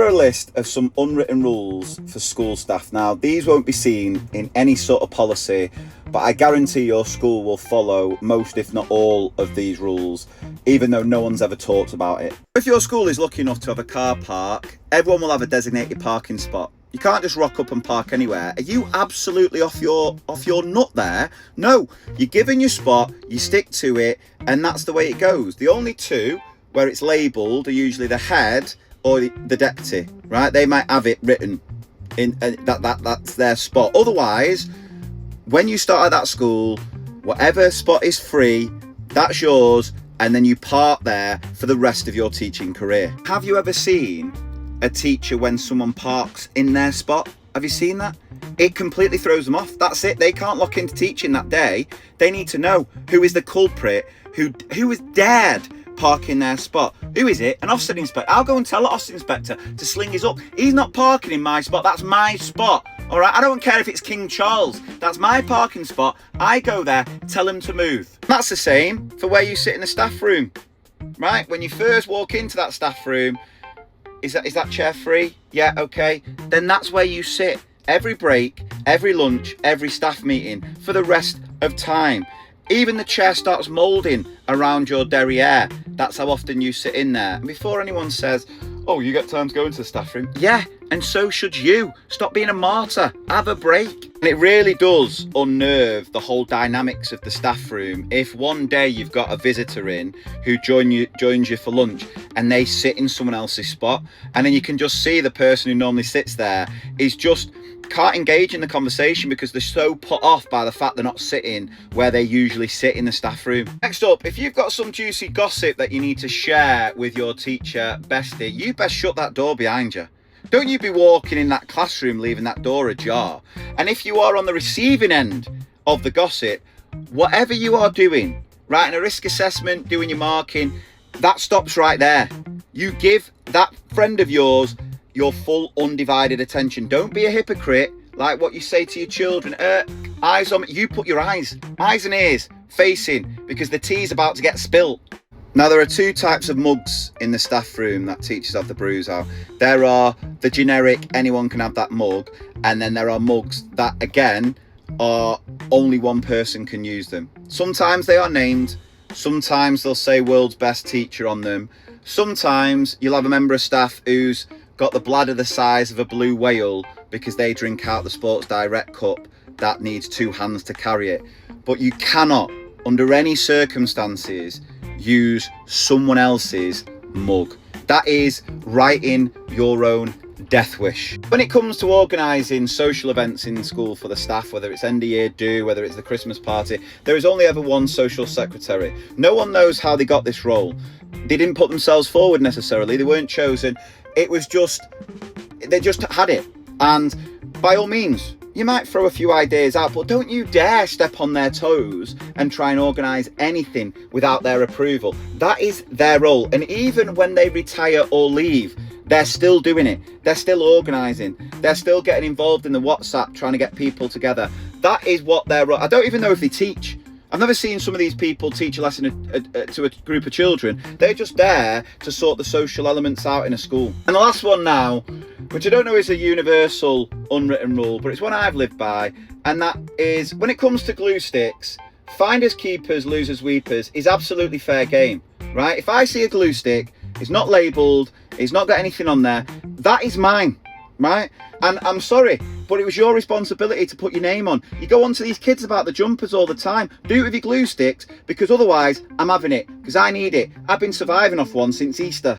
are a list of some unwritten rules for school staff. Now, these won't be seen in any sort of policy, but I guarantee your school will follow most, if not all, of these rules, even though no one's ever talked about it. If your school is lucky enough to have a car park, everyone will have a designated parking spot. You can't just rock up and park anywhere. Are you absolutely off your nut there? No, you're given your spot, you stick to it, and that's the way it goes. The only two where it's labelled are usually the head or the deputy, right? They might have it written in that's their spot. Otherwise, when you start at that school, whatever spot is free, that's yours, and then you park there for the rest of your teaching career. Have you ever seen a teacher when someone parks in their spot? Have you seen that? It completely throws them off. That's it. They can't lock into teaching that day. They need to know who is the culprit, who has dared park in their spot. Who is it? An Ofsted inspector. I'll go and tell the Ofsted inspector to sling his up. He's not parking in my spot. That's my spot. All right. I don't care if it's King Charles. That's my parking spot. I go there, tell him to move. That's the same for where you sit in the staff room, right? When you first walk into that staff room, is that chair free? Yeah, okay. Then that's where you sit every break, every lunch, every staff meeting for the rest of time. Even the chair starts moulding around your derriere. That's how often you sit in there. And before anyone says, oh, you get time to go into the staff room. Yeah, and so should you. Stop being a martyr. Have a break. And it really does unnerve the whole dynamics of the staff room if one day you've got a visitor in who joins you for lunch and they sit in someone else's spot, and then you can just see the person who normally sits there is just can't engage in the conversation because they're so put off by the fact they're not sitting where they usually sit in the staff room. Next up, if you've got some juicy gossip that you need to share with your teacher bestie, you best shut that door behind you. Don't you be walking in that classroom leaving that door ajar. And if you are on the receiving end of the gossip, whatever you are doing, writing a risk assessment, doing your marking, that stops right there. You give that friend of yours your full undivided attention. Don't be a hypocrite like what you say to your children. Eyes on me. You put your eyes and ears facing because the tea's about to get spilt. Now, there are two types of mugs in the staff room that teachers have the brews out. There are the generic, anyone can have that mug, and then there are mugs that, again, are only one person can use them. Sometimes they are named, sometimes they'll say world's best teacher on them. Sometimes you'll have a member of staff who's got the bladder the size of a blue whale because they drink out the Sports Direct cup that needs two hands to carry it. But you cannot, under any circumstances, use someone else's mug. That is writing your own death wish. When it comes to organising social events in school for the staff, whether it's end of year do, whether it's the Christmas party, there is only ever one social secretary. No one knows how they got this role. They didn't put themselves forward necessarily. They weren't chosen. It was just, they just had it. And by all means, you might throw a few ideas out, but don't you dare step on their toes and try and organise anything without their approval. That is their role. And even when they retire or leave, they're still doing it. They're still organising. They're still getting involved in the WhatsApp, trying to get people together. That is what their role. I don't even know if they teach. I've never seen some of these people teach a lesson to a group of children. They're just there to sort the social elements out in a school. And the last one now, which I don't know is a universal unwritten rule, but it's one I've lived by, and that is when it comes to glue sticks, finders keepers, losers weepers is absolutely fair game, right? If I see a glue stick, it's not labelled, it's not got anything on there, that is mine, right? And I'm sorry, but it was your responsibility to put your name on. You go on to these kids about the jumpers all the time. Do it with your glue sticks, because otherwise I'm having it, because I need it. I've been surviving off one since Easter.